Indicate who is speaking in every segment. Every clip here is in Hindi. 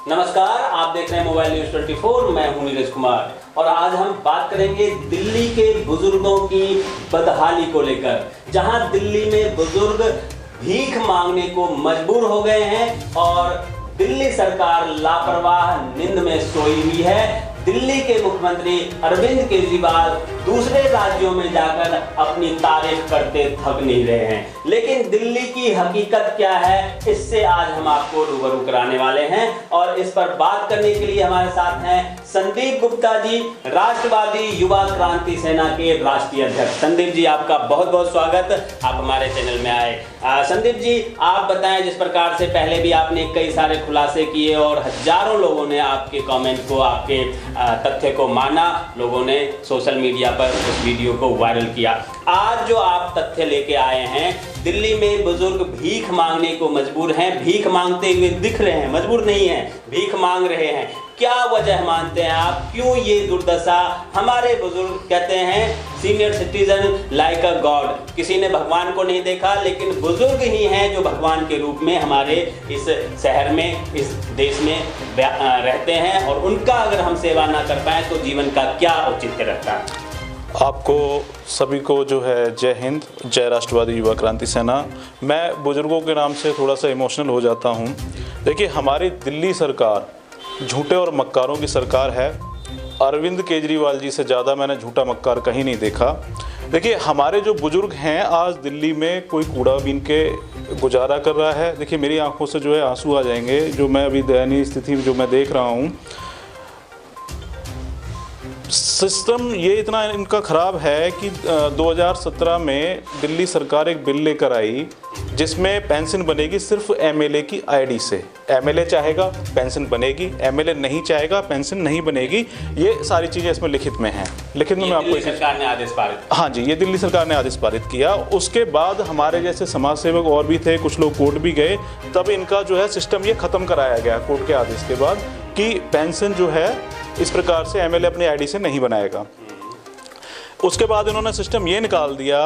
Speaker 1: नमस्कार, आप देख रहे हैं मोबाइल न्यूज 24। मैं हूं नीरज कुमार और आज हम बात करेंगे दिल्ली के बुजुर्गों की बदहाली को लेकर, जहां दिल्ली में बुजुर्ग भीख मांगने को मजबूर हो गए हैं और दिल्ली सरकार लापरवाह नींद में सोई हुई है। दिल्ली के मुख्यमंत्री अरविंद केजरीवाल दूसरे राज्यों में जाकर अपनी तारीफ करते थक नहीं रहे हैं, लेकिन दिल्ली की हकीकत क्या है, इससे आज हम आपको रूबरू कराने वाले हैं। और इस पर बात करने के लिए हमारे साथ हैं संदीप गुप्ता जी, राष्ट्रवादी युवा क्रांति सेना के राष्ट्रीय अध्यक्ष। संदीप जी, आपका बहुत बहुत स्वागत, आप हमारे चैनल में आए। संदीप जी, आप बताएं, जिस प्रकार से पहले भी आपने कई सारे खुलासे किए और हजारों लोगों ने आपके कमेंट को, आपके तथ्य को माना, लोगों ने सोशल मीडिया पर उस वीडियो को वायरल किया। आज जो आप तथ्य लेके आए हैं, दिल्ली में बुजुर्ग भीख मांगने को मजबूर हैं, भीख मांगते हुए दिख रहे हैं, मजबूर नहीं हैं, भीख मांग रहे हैं। क्या वजह मानते हैं आप, क्यों ये दुर्दशा? हमारे बुजुर्ग कहते हैं सीनियर सिटीजन लाइक अ गॉड, किसी ने भगवान को नहीं देखा, लेकिन बुजुर्ग ही हैं जो भगवान के रूप में हमारे इस शहर में, इस देश में रहते हैं, और उनका अगर हम सेवा ना कर पाए तो जीवन का क्या औचित्य रहता है?
Speaker 2: आपको सभी को जो है जय हिंद, जय राष्ट्रवादी युवा क्रांति सेना। मैं बुजुर्गों के नाम से थोड़ा सा इमोशनल हो जाता हूँ। देखिए, हमारी दिल्ली सरकार झूठे और मक्कारों की सरकार है। अरविंद केजरीवाल जी से ज़्यादा मैंने झूठा मक्कार कहीं नहीं देखा। देखिए, हमारे जो बुजुर्ग हैं, आज दिल्ली में कोई कूड़ा बीन के गुजारा कर रहा है। देखिए, मेरी आंखों से जो है आंसू आ जाएंगे, जो मैं अभी दयनीय स्थिति जो मैं देख रहा हूँ। सिस्टम ये इतना इनका ख़राब है कि 2017 में दिल्ली सरकार एक बिल लेकर आई जिसमें पेंशन बनेगी सिर्फ एमएलए की आईडी से। एमएलए चाहेगा पेंशन बनेगी, एमएलए नहीं चाहेगा पेंशन नहीं बनेगी। ये सारी चीज़ें इसमें लिखित में हैं। लिखित में मैं आपको,
Speaker 1: सरकार ने आदेश पारित,
Speaker 2: हाँ जी, ये दिल्ली सरकार ने आदेश पारित किया। उसके बाद हमारे जैसे समाज सेवक और भी थे, कुछ लोग कोर्ट भी गए, तब इनका जो है सिस्टम ये ख़त्म कराया गया कोर्ट के आदेश के बाद कि पेंशन जो है इस प्रकार से एमएलए अपनी आईडी से नहीं बनाएगा। उसके बाद इन्होंने सिस्टम ये निकाल दिया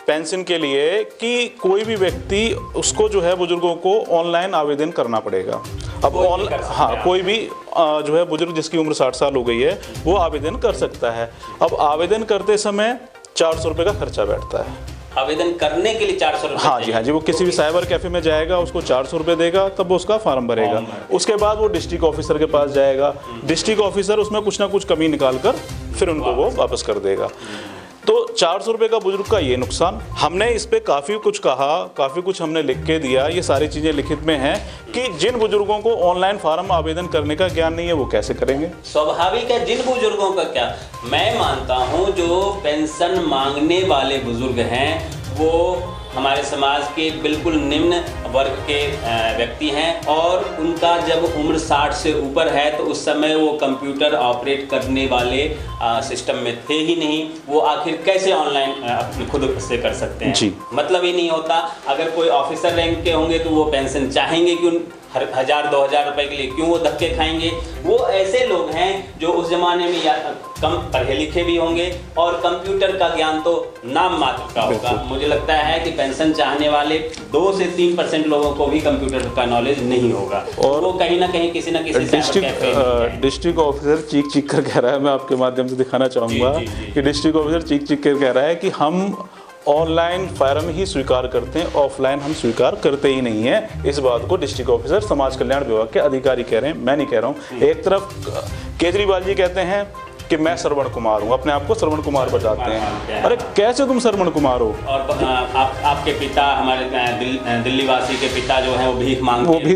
Speaker 2: पेंशन के लिए कि कोई भी व्यक्ति, उसको जो है बुजुर्गों को ऑनलाइन आवेदन करना पड़ेगा। अब कोई भी जो है बुजुर्ग जिसकी उम्र 60 साल हो गई है वो आवेदन कर सकता है। अब आवेदन करते समय 400 रुपये का खर्चा बैठता है।
Speaker 1: आवेदन करने के लिए 400 रुपये?
Speaker 2: हाँ जी, हाँ जी। वो किसी भी साइबर कैफे में जाएगा, उसको 400 रुपये देगा, तब वो उसका फॉर्म भरेगा। उसके बाद वो डिस्ट्रिक्ट ऑफिसर के पास जाएगा, डिस्ट्रिक्ट ऑफिसर उसमें कुछ ना कुछ कमी निकाल कर फिर उनको वो वापस कर देगा। तो 400 रुपये का बुजुर्ग का ये नुकसान। हमने इस पे काफ़ी कुछ कहा, काफ़ी कुछ हमने लिख के दिया। ये सारी चीज़ें लिखित में हैं कि जिन बुजुर्गों को ऑनलाइन फॉर्म आवेदन करने का ज्ञान नहीं है वो कैसे करेंगे।
Speaker 1: स्वाभाविक है, जिन बुजुर्गों का क्या, मैं मानता हूं जो पेंशन मांगने वाले बुजुर्ग हैं वो हमारे समाज के बिल्कुल निम्न वर्ग के व्यक्ति हैं, और उनका जब उम्र 60 से ऊपर है तो उस समय वो कंप्यूटर ऑपरेट करने वाले सिस्टम में थे ही नहीं। वो आखिर कैसे ऑनलाइन खुद से कर सकते हैं जी? मतलब ही नहीं होता। अगर कोई ऑफिसर रैंक के होंगे तो वो पेंशन चाहेंगे कि उन 1000-2000 रुपए के लिए क्यों वो धक्के खाएंगे? वो ऐसे लोग हैं जो उस जमाने में या कम पढ़े लिखे भी होंगे और कंप्यूटर का ज्ञान तो नाम मात्र का होगा। मुझे लगता है कि पेंशन चाहने वाले 2 से 3% लोगों को भी कंप्यूटर का नॉलेज नहीं होगा, और वो कहीं ना कहीं किसी न किसी
Speaker 2: डिस्ट्रिक्ट ऑफिसर चीख कर कह रहा है, मैं आपके माध्यम से दिखाना चाहूँगा कि डिस्ट्रिक्ट ऑफिसर चीख कर कह रहा है कि हम ऑनलाइन फॉर्म ही स्वीकार करते हैं, ऑफलाइन हम स्वीकार करते ही नहीं है। इस बात को डिस्ट्रिक्ट ऑफिसर समाज कल्याण विभाग के अधिकारी कह रहे हैं, मैं नहीं कह रहा हूँ। एक तरफ केजरीवाल जी कहते हैं कि मैं श्रवण कुमार हूँ, अपने आप को श्रवण कुमार बताते हैं। अरे कैसे तुम श्रवण कुमार हो? और
Speaker 1: आपके पिता, हमारे दिल्ली वासी के पिता जो हैं वो भीख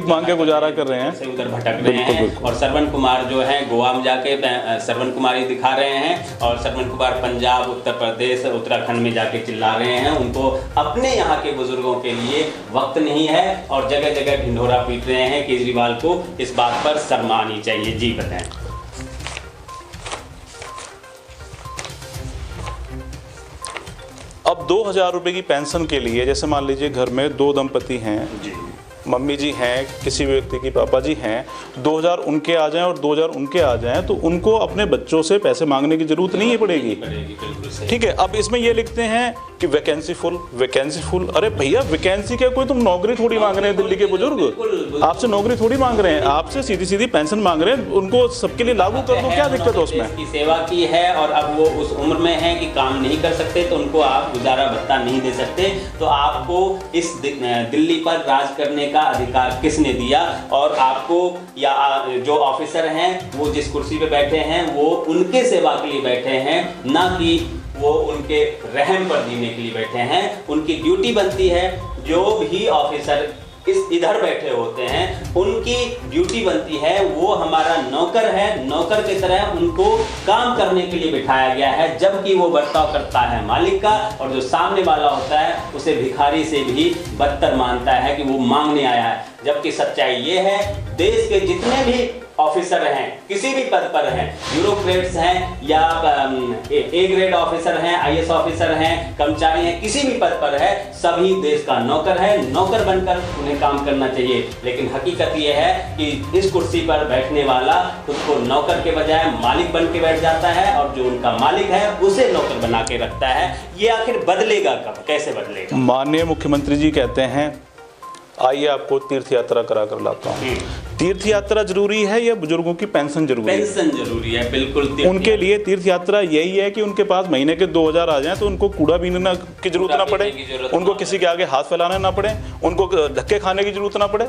Speaker 1: मांग के
Speaker 2: गुजारा कर रहे हैं,
Speaker 1: उधर भटक रहे हैं। और श्रवण कुमार जो हैं गोवा में जाके श्रवण कुमारी दिखा रहे हैं, और श्रवण कुमार पंजाब, उत्तर प्रदेश, उत्तराखंड में जाके चिल्ला रहे हैं। उनको अपने यहाँ के बुजुर्गों के लिए वक्त नहीं है और जगह जगह ढिंढोरा पीट रहे हैं। केजरीवाल को इस बात पर शर्म आनी चाहिए। जी बताएं।
Speaker 2: अब 2000 रुपये की पेंशन के लिए, जैसे मान लीजिए घर में 2 दंपति हैं, मम्मी जी हैं, किसी व्यक्ति की पापा जी हैं, 2000 उनके आ जाएं और 2000 उनके आ जाएं तो उनको अपने बच्चों से पैसे मांगने की जरूरत नहीं पड़ेगी। ठीक है। अब इसमें ये लिखते हैं कि वैकेंसी फुल। अरे भैया वैकेंसी क्या, कोई तुम नौकरी थोड़ी मांग रहे हैं दिल्ली के बुजुर्ग, आपसे नौकरी थोड़ी मांग रहे हैं, आपसे सीधी सीधी पेंशन मांग रहे हैं, उनको सबके लिए लागू कर दो, क्या दिक्कत है उसमें।
Speaker 1: की सेवा की है और अब वो उस उम्र में है कि काम नहीं कर सकते, तो उनको आप गुजारा भत्ता नहीं दे सकते, तो आपको इस दिल्ली पर राज करने का अधिकार किसने दिया? और आपको या जो ऑफिसर हैं वो जिस कुर्सी पे बैठे हैं वो उनके सेवा के लिए बैठे हैं, ना कि वो उनके रहम पर जीने के लिए बैठे हैं। उनकी ड्यूटी बनती है, जो भी ऑफिसर इस इधर बैठे होते हैं उनकी ड्यूटी बनती है, वो हमारा नौकर है, नौकर की तरह उनको काम करने के लिए बिठाया गया है, जबकि वो बर्ताव करता है मालिक का, और जो सामने वाला होता है उसे भिखारी से भी बदतर मानता है कि वो मांगने आया है। जबकि सच्चाई ये है, देश के जितने भी ऑफिसर हैं, किसी भी पद पर हैं, ब्यूरोक्रेट्स हैं या ए ग्रेड ऑफिसर हैं, आईएएस ऑफिसर हैं, कर्मचारी हैं, किसी भी पद पर है, सभी देश का नौकर है, नौकर बनकर उन्हें काम करना चाहिए। लेकिन हकीकत यह है कि इस कुर्सी पर बैठने वाला खुद को नौकर के बजाय मालिक बन के बैठ जाता है, और जो उनका मालिक है उसे नौकर बना के रखता है। ये आखिर बदलेगा कब, कैसे बदलेगा?
Speaker 2: माननीय मुख्यमंत्री जी कहते हैं आइए आपको तीर्थ यात्रा करा कर लाता हूँ। तीर्थ यात्रा जरूरी है या बुजुर्गों की पेंशन जरूरी है?
Speaker 1: पेंशन जरूरी है, बिल्कुल।
Speaker 2: उनके लिए तीर्थ यात्रा यही है कि उनके पास महीने के 2000 आ जाएं तो उनको कूड़ा बीनने की जरूरत ना पड़े, उनको किसी के आगे हाथ फैलाना ना पड़े, उनको धक्के खाने की जरूरत ना पड़े।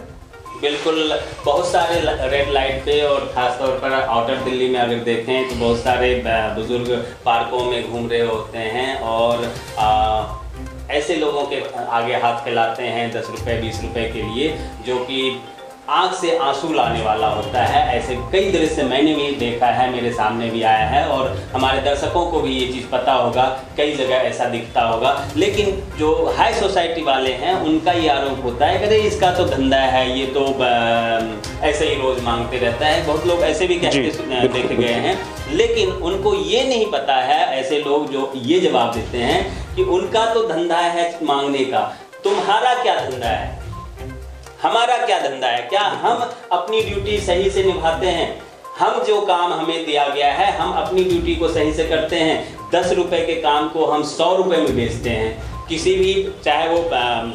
Speaker 1: बिल्कुल। बहुत सारे रेड लाइट पे और खासतौर पर आउटर दिल्ली में अगर देखें तो बहुत सारे बुजुर्ग पार्कों में घूम रहे होते हैं और ऐसे लोगों के आगे हाथ फैलाते हैं 10 रुपए 20 रुपए के लिए, जो कि आंख से आंसू लाने वाला होता है। ऐसे कई दृश्य मैंने भी देखा है, मेरे सामने भी आया है, और हमारे दर्शकों को भी ये चीज़ पता होगा, कई जगह ऐसा दिखता होगा। लेकिन जो हाई सोसाइटी वाले हैं उनका ये आरोप होता है कि अरे इसका तो धंधा है, ये तो ऐसे ही रोज मांगते रहता है। बहुत लोग ऐसे भी कहते देखे गए हैं, लेकिन उनको ये नहीं पता है, ऐसे लोग जो ये जवाब देते हैं कि उनका तो धंधा है मांगने का, तुम्हारा क्या धंधा है, हमारा क्या धंधा है? क्या हम अपनी ड्यूटी सही से निभाते हैं? हम जो काम हमें दिया गया है हम अपनी ड्यूटी को सही से करते हैं? 10 रुपए के काम को हम 100 रुपए में बेचते हैं। किसी भी, चाहे वो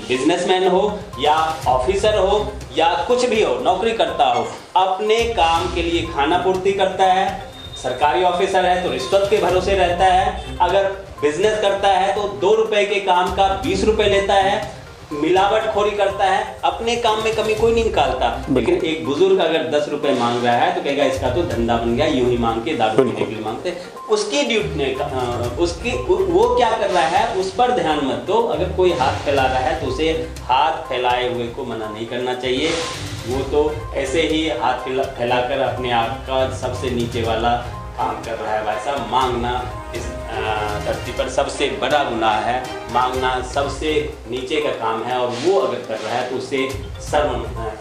Speaker 1: बिजनेसमैन हो या ऑफिसर हो या कुछ भी हो, नौकरी करता हो, अपने काम के लिए खाना पूर्ति करता है। सरकारी ऑफिसर है तो रिश्वत के भरोसे रहता है, अगर बिजनेस करता है तो 2 रुपए के काम का 20 रुपए लेता है, मिलावटखोरी करता है, अपने काम में कमी कोई नहीं निकालता। लेकिन एक बुजुर्ग अगर 10 रुपए मांग रहा है तो कहेगा इसका तो धंधा बन गया, यूं ही मांग के दारू पीने के लिए मांगते। उसकी ड्यूटी उसकी वो क्या कर रहा है उस पर ध्यान मत दो। अगर कोई हाथ फैला रहा है तो उसे हाथ फैलाए हुए को मना नहीं करना चाहिए। वो तो ऐसे ही हाथ फैलाकर अपने आप का सबसे नीचे वाला काम कर रहा है। वैसा मांगना इस धरती पर सबसे बड़ा गुनाह है, मांगना सबसे नीचे का काम है, और वो अगर कर रहा है तो उसे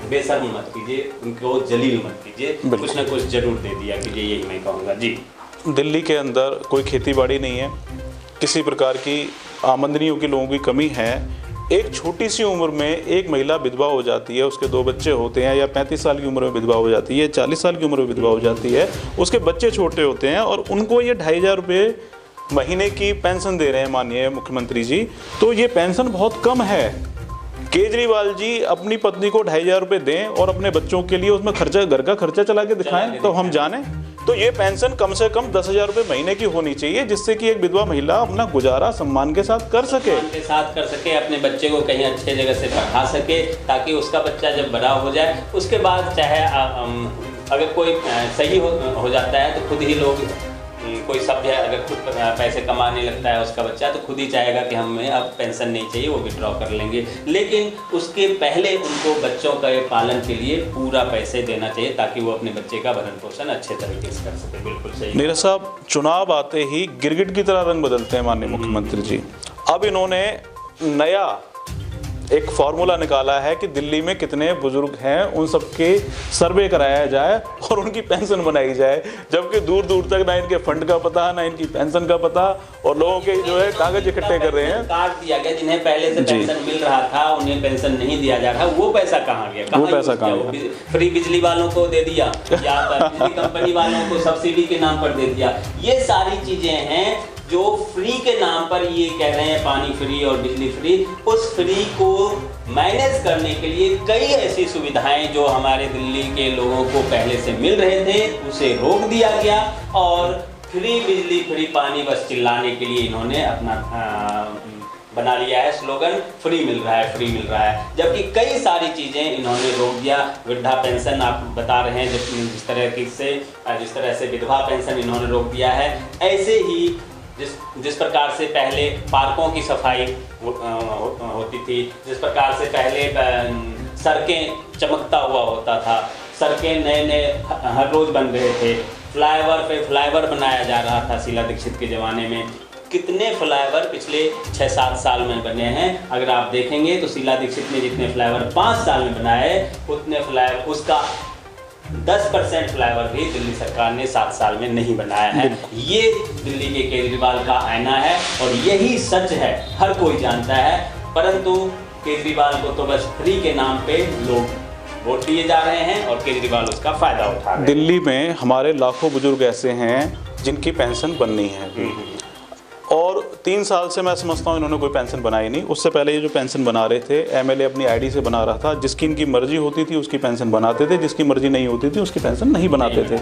Speaker 1: बेशर्म मत कीजिए, उनको जलील मत कीजिए, कुछ ना कुछ जरूर दे दिया कीजिए, यही मैं कहूँगा। जी,
Speaker 2: दिल्ली के अंदर कोई खेतीबाड़ी नहीं है, किसी प्रकार की आमदनियों की लोगों की कमी है। एक छोटी सी उम्र में एक महिला विधवा हो जाती है, उसके 2 बच्चे होते हैं, या 35 साल की उम्र में विधवा हो जाती है, 40 साल की उम्र में विधवा हो जाती है, उसके बच्चे छोटे होते हैं, और उनको ये 2500 रुपये महीने की पेंशन दे रहे हैं माननीय मुख्यमंत्री जी। तो ये पेंशन बहुत कम है। केजरीवाल जी अपनी पत्नी को 2500 रुपये दें और अपने बच्चों के लिए उसमें खर्चा, घर का खर्चा चला के दिखाएं तो हम जाने। तो ये पेंशन कम से कम 10,000 रुपये महीने की होनी चाहिए, जिससे कि एक विधवा महिला अपना गुजारा सम्मान के साथ कर सके,
Speaker 1: अपने बच्चे को कहीं अच्छे जगह से पढ़ा सके, ताकि उसका बच्चा जब बड़ा हो जाए उसके बाद चाहे अगर कोई सही हो जाता है तो खुद ही लोग, कोई सभ्य अगर खुद पैसे कमाने लगता है उसका बच्चा, तो खुद ही चाहेगा कि हमें अब पेंशन नहीं चाहिए, वो विड्रॉ कर लेंगे। लेकिन उसके पहले उनको बच्चों के पालन के लिए पूरा पैसे देना चाहिए, ताकि वो अपने बच्चे का भरण पोषण अच्छे तरीके से कर सके। बिल्कुल सही।
Speaker 2: नीरज साहब, चुनाव आते ही गिरगिट की तरह रंग बदलते हैं माननीय मुख्यमंत्री जी। अब इन्होंने नया एक फॉर्मूला निकाला है कि दिल्ली में कितने बुजुर्ग हैं उन सबके सर्वे कराया जाए और उनकी पेंशन बनाई जाए, जबकि दूर दूर तक ना इनके फंड का पता, ना इनकी पेंशन का पता, और लोगों के जो है कागज इकट्ठे कर रहे हैं।
Speaker 1: काट दिया गया, जिन्हें पहले से पेंशन मिल रहा था उन्हें पेंशन नहीं दिया जा रहा, वो पैसा कहाँ गया?
Speaker 2: वो पैसा कहाँ गया?
Speaker 1: फ्री बिजली वालों को दे दिया या बिजली कंपनी वालों को सब्सिडी के नाम पर दे दिया। ये सारी चीजें हैं जो फ्री के नाम पर ये कह रहे हैं पानी फ्री और बिजली फ्री, उस फ्री को मैनेज करने के लिए कई ऐसी सुविधाएं जो हमारे दिल्ली के लोगों को पहले से मिल रहे थे उसे रोक दिया गया और फ्री बिजली फ्री पानी बस चिल्लाने के लिए इन्होंने अपना बना लिया है स्लोगन, फ्री मिल रहा है, फ्री मिल रहा है। जबकि कई सारी चीज़ें इन्होंने रोक दिया। वृद्धा पेंशन आप बता रहे हैं जिस तरह से विधवा पेंशन इन्होंने रोक दिया है, ऐसे ही जिस प्रकार से पहले पार्कों की सफाई होती थी, जिस प्रकार से पहले सड़कें चमकता हुआ होता था, सड़कें नए हर रोज़ बन रहे थे, फ्लाईओवर पे फ्लाईओवर बनाया जा रहा था शीला दीक्षित के ज़माने में। कितने फ्लाईओवर पिछले 6-7 साल में बने हैं, अगर आप देखेंगे तो शीला दीक्षित ने जितने फ्लाईओवर 5 साल में बनाए उतने फ्लाईओवर उसका 10% फ्लाईओवर भी दिल्ली सरकार ने 7 साल में नहीं बनाया है। ये दिल्ली के केजरीवाल का आईना है और यही सच है, हर कोई जानता है, परंतु केजरीवाल को तो बस फ्री के नाम पे लोग वोट दिए जा रहे हैं और केजरीवाल उसका फायदा उठा रहे हैं।
Speaker 2: दिल्ली में हमारे लाखों बुजुर्ग ऐसे हैं जिनकी पेंशन बननी है और 3 साल से मैं समझता हूँ इन्होंने कोई पेंशन बनाई नहीं। उससे पहले ये जो पेंशन बना रहे थे एमएलए अपनी आईडी से बना रहा था, जिसकी इनकी मर्जी होती थी उसकी पेंशन बनाते थे, जिसकी मर्जी नहीं होती थी उसकी पेंशन नहीं बनाते थे।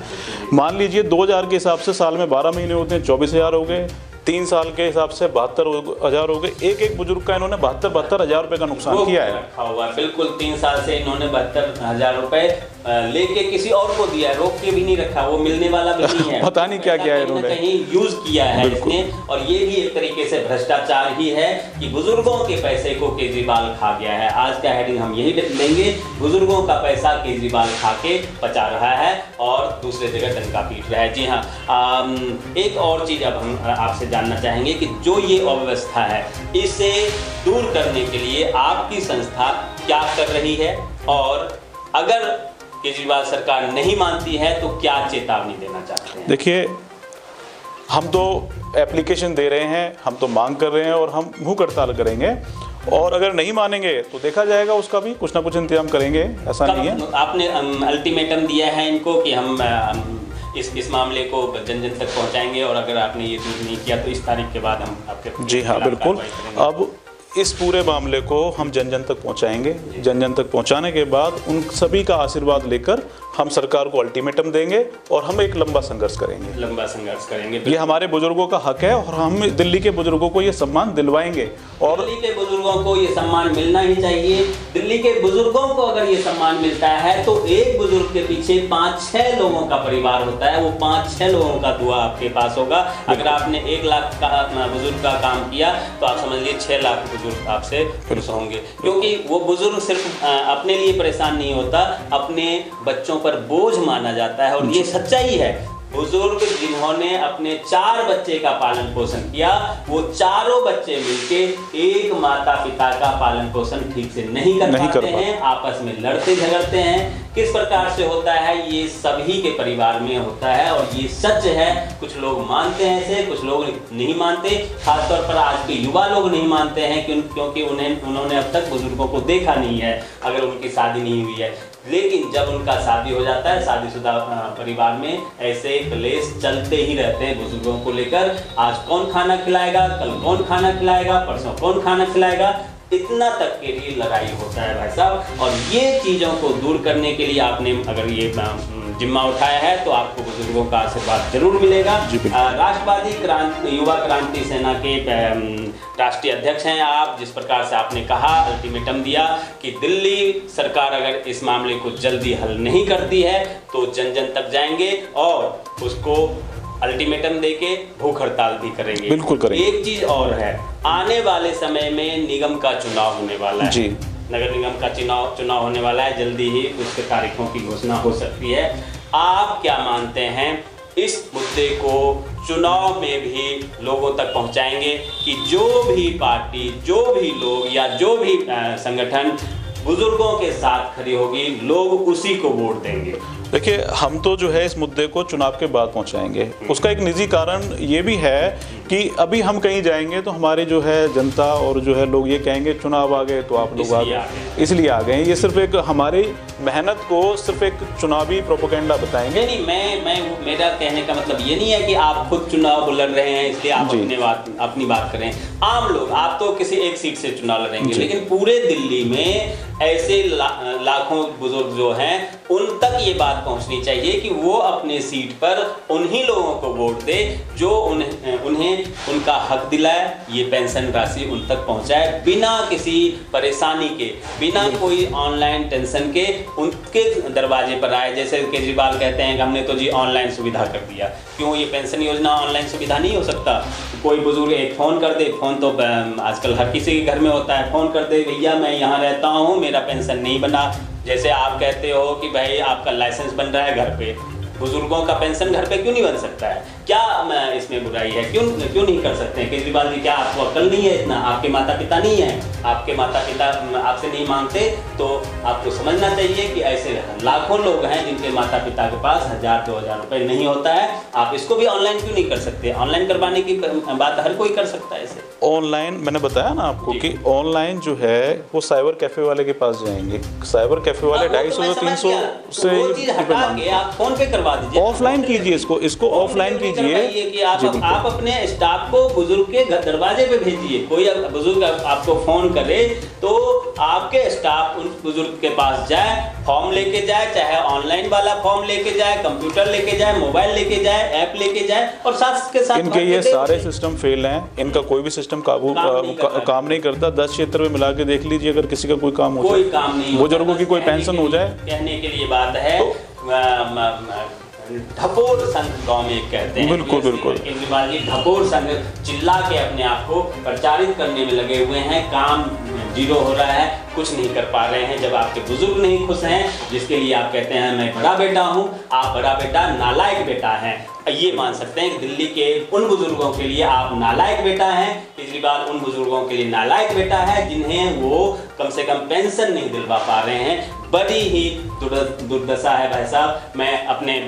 Speaker 2: मान लीजिए 2000 के हिसाब से साल में 12 महीने होते हैं, 24,000 हो गए। 3 साल के हिसाब से 72,000 हो गए। एक बुजुर्ग का इन्होंने 72,000 रुपये का नुकसान किया है।
Speaker 1: रखा हुआ बिल्कुल 3 साल से इन्होंने 72,000 रुपए लेके किसी और को दिया, रोक के भी नहीं रखा, वो मिलने वाला भी नहीं है।
Speaker 2: पता नहीं क्या किया है इन्होंने,
Speaker 1: कहीं यूज किया है इसने। और ये भी एक तरीके से भ्रष्टाचार ही है कि बुजुर्गों के पैसे को केजरीवाल खा गया है। आज का हेडिंग हम यही लेंगे, बुजुर्गों का पैसा केजरीवाल खा के पचा रहा है और दूसरे जगह डंका पीट रहा है। जी हाँ, एक और चीज अब हम आपसे जानना चाहेंगे कि जो ये अव्यवस्था है इसे दूर करने के लिए आपकी संस्था क्या कर रही है और अगर केजरीवाल सरकार नहीं मानती है तो क्या चेतावनी देना चाहते हैं?
Speaker 2: देखिए, हम तो एप्लीकेशन दे रहे हैं, हम तो मांग कर रहे हैं और हम भूख हड़ताल करेंगे और अगर नहीं मानेंगे तो देखा जाएगा, उसका भी कुछ ना कुछ इंतजाम करेंगे। ऐसा नहीं है।
Speaker 1: आपने अल्टीमेटम दिया है इनको कि हम इस मामले को जन जन तक पहुंचाएंगे और अगर आपने ये दूर नहीं किया तो इस तारीख के बाद हम आपके।
Speaker 2: जी हाँ, बिल्कुल। अब इस पूरे मामले को हम जन जन तक पहुंचाएंगे। जन जन तक पहुंचाने के बाद उन सभी का आशीर्वाद लेकर हम सरकार को अल्टीमेटम देंगे और हम एक लंबा संघर्ष करेंगे। ये हमारे बुजुर्गों का हक है और हम दिल्ली के बुजुर्गों को ये सम्मान दिलवाएंगे और
Speaker 1: दिल्ली के बुजुर्गों को ये सम्मान मिलना ही चाहिए। दिल्ली के बुजुर्गों को अगर ये सम्मान मिलता है तो एक बुजुर्ग के पीछे 5-6 लोगों का परिवार होता है, वो 5-6 लोगों का दुआ आपके पास होगा। अगर आपने 1 लाख का बुजुर्ग का काम किया तो आप समझ लीजिए 6 लाख बुजुर्ग आपसे खुश होंगे, क्योंकि वो बुजुर्ग सिर्फ अपने लिए परेशान नहीं होता, अपने बच्चों पर बोझ माना जाता है। और ये सच्चाई है। बुजुर्ग जिन्होंने अपने 4 बच्चे का पालन पोषण किया, वो चारों बच्चे मिलके एक माता पिता का पालन पोषण ठीक से नहीं कर पाते हैं, आपस में लड़ते झगड़ते हैं। किस प्रकार से होता है ये सभी के परिवार में होता है और ये सच है। कुछ लोग मानते हैं ऐसे, कुछ लोग नहीं मानते। खासतौर पर आज के युवा लोग नहीं मानते हैं क्योंकि उन्होंने अब तक बुजुर्गों को देखा नहीं है, अगर उनकी शादी नहीं हुई है। लेकिन जब उनका शादी हो जाता है, शादीशुदा परिवार में ऐसे क्लेश चलते ही रहते हैं बुजुर्गों को लेकर। आज कौन खाना खिलाएगा, कल कौन खाना खिलाएगा, परसों कौन खाना खिलाएगा, इतना तक के लिए लड़ाई होता है भाई साहब। और ये चीज़ों को दूर करने के लिए आपने अगर ये जिम्मा उठाया है तो आपको बुजुर्गों का आशीर्वाद जरूर मिलेगा। राष्ट्रवादी युवा क्रांति सेना के राष्ट्रीय अध्यक्ष हैं आप। जिस प्रकार से आपने कहा, अल्टीमेटम दिया कि दिल्ली सरकार अगर इस मामले को जल्दी हल नहीं करती है तो जन जन तक जाएंगे और उसको अल्टीमेटम देके भूख हड़ताल भी करेंगे।
Speaker 2: बिल्कुल करेंगे।
Speaker 1: एक चीज और है, आने वाले समय में निगम का चुनाव होने वाला है
Speaker 2: जी।
Speaker 1: नगर निगम का चुनाव होने वाला है, जल्दी ही उसके तारीखों की घोषणा हो सकती है। आप क्या मानते हैं, इस मुद्दे को चुनाव में भी लोगों तक पहुंचाएंगे कि जो भी पार्टी, जो भी लोग या जो भी संगठन बुजुर्गों के साथ खड़ी होगी, लोग उसी को वोट देंगे?
Speaker 2: देखिए, हम तो जो है इस मुद्दे को चुनाव के बाद पहुंचाएंगे। उसका एक निजी कारण ये भी है कि अभी हम कहीं जाएंगे तो हमारे जो है जनता और जो है लोग ये कहेंगे चुनाव आ गए तो आप लोग आ गए, इसलिए आ गए। ये सिर्फ एक हमारी मेहनत को सिर्फ एक चुनावी प्रोपेगेंडा बताएंगे।
Speaker 1: नहीं, मैं मेरा कहने का मतलब ये नहीं है कि आप खुद चुनाव लड़ रहे हैं इसलिए आप अपनी बात करें। आम लोग, आप तो किसी एक सीट से चुनाव लड़ेंगे, लेकिन पूरे दिल्ली में ऐसे लाखों बुजुर्ग जो हैं उन तक ये बात पहुंचनी चाहिए कि वो अपने सीट पर उन्हीं लोगों को वोट दे जो उन्हें उनका हक दिलाए, ये पेंशन राशि उन तक पहुंचाए बिना किसी परेशानी के, बिना कोई ऑनलाइन टेंशन के उनके दरवाजे पर आए। जैसे केजरीवाल कहते हैं कि हमने तो जी ऑनलाइन सुविधा कर दिया, क्यों ये पेंशन योजना ऑनलाइन सुविधा नहीं हो सकता? कोई बुजुर्ग एक फ़ोन कर दे, फ़ोन तो आजकल हर किसी के घर में होता है, फ़ोन कर दे भैया मैं यहाँ रहता हूँ, मेरा पेंशन नहीं बना। जैसे आप कहते हो कि भाई आपका लाइसेंस बन रहा है घर पे, बुजुर्गों का पेंशन घर पे क्यों नहीं बन सकता है? क्या इसमें बुराई है? क्यों नहीं कर सकते हैं? केजरीवाल जी क्या आपको अक्ल नहीं है इतना? आपके माता पिता नहीं हैं? आपके माता पिता आपसे नहीं मांगते तो आपको समझना चाहिए कि ऐसे लाखों लोग हैं जिनके माता पिता के पास 1000-2000 रुपये नहीं होता है। आप इसको भी ऑनलाइन क्यों नहीं कर सकते? ऑनलाइन करवाने की बात हर कोई कर सकता है। इसे ऑनलाइन
Speaker 2: मैंने बताया ना आपको कि ऑनलाइन जो है वो साइबर कैफे वाले के पास जाएंगे, साइबर कैफे वाले 250-300 से
Speaker 1: आप फोन पे करवा दीजिए।
Speaker 2: ऑफलाइन कीजिए, इसको ऑफलाइन कीजिए
Speaker 1: कि आप अपने स्टाफ को बुजुर्ग के दरवाजे पे भेजिए। कोई बुजुर्ग आपको फोन करे तो आपके स्टाफ उन बुजुर्ग के पास जाए, फॉर्म लेके जाए, चाहे ऑनलाइन वाला फॉर्म लेके जाए, कंप्यूटर लेके जाए, मोबाइल लेके जाए, ऐप लेके जाए, और साथ के साथ
Speaker 2: इनके ये सारे सिस्टम फेल हैं। इनका कोई भी सिस्टम काम नहीं करता। 10 क्षेत्र में मिला के देख लीजिए, अगर किसी का कोई काम हो
Speaker 1: कोई काम नहीं,
Speaker 2: बुजुर्गों की कोई पेंशन हो जाए,
Speaker 1: कहने के लिए बात है। ढकोर संघ गांव में कहते हैं।
Speaker 2: बिल्कुल
Speaker 1: केजरीवाल जी ढकोर संघ चिल्ला के अपने आप को प्रचारित करने में लगे हुए हैं। काम जीरो हो रहा है, कुछ नहीं कर पा रहे हैं। जब आपके बुजुर्ग नहीं खुश हैं, जिसके लिए आप कहते हैं मैं बड़ा बेटा हूं, आप बड़ा बेटा नालायक बेटा हैं। ये मान सकते हैं कि दिल्ली के उन बुजुर्गों के लिए आप नालायक बेटा हैं। केजरीवाल उन बुजुर्गों के लिए नालायक बेटा है जिन्हें वो कम से कम पेंशन नहीं दिलवा पा रहे हैं। बड़ी ही दुर्दशा है भाई साहब। मैं अपने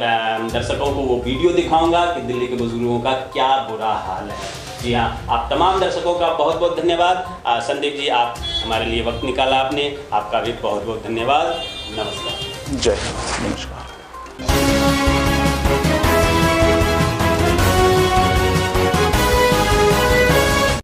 Speaker 1: दर्शकों को वो वीडियो दिखाऊंगा कि दिल्ली के बुजुर्गों का क्या बुरा हाल है। जी हाँ, आप तमाम दर्शकों का बहुत बहुत धन्यवाद। संदीप जी, आप हमारे लिए वक्त निकाला आपने, आपका भी बहुत बहुत धन्यवाद। नमस्कार।
Speaker 2: जय हिंद। नमस्कार।